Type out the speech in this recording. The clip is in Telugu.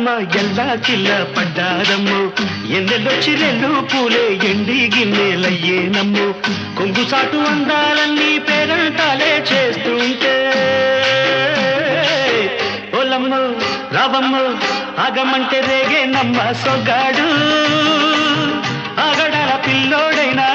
రాధమ్మ ఎల్లా కిల్ల పడ్డారమ్ము ఎన్నెల్లొచ్చి రెండు పూలే ఎండి గిన్నెలయ్యేనమ్ము కొంగు సాటు అందాలన్నీ పేరంటాలే చేస్తుంటే ఓలమ్ము రావమ్ము ఆగమంటే రేగే నమ్మ సొగ్గాడు ఆగడాల పిల్లోడైనా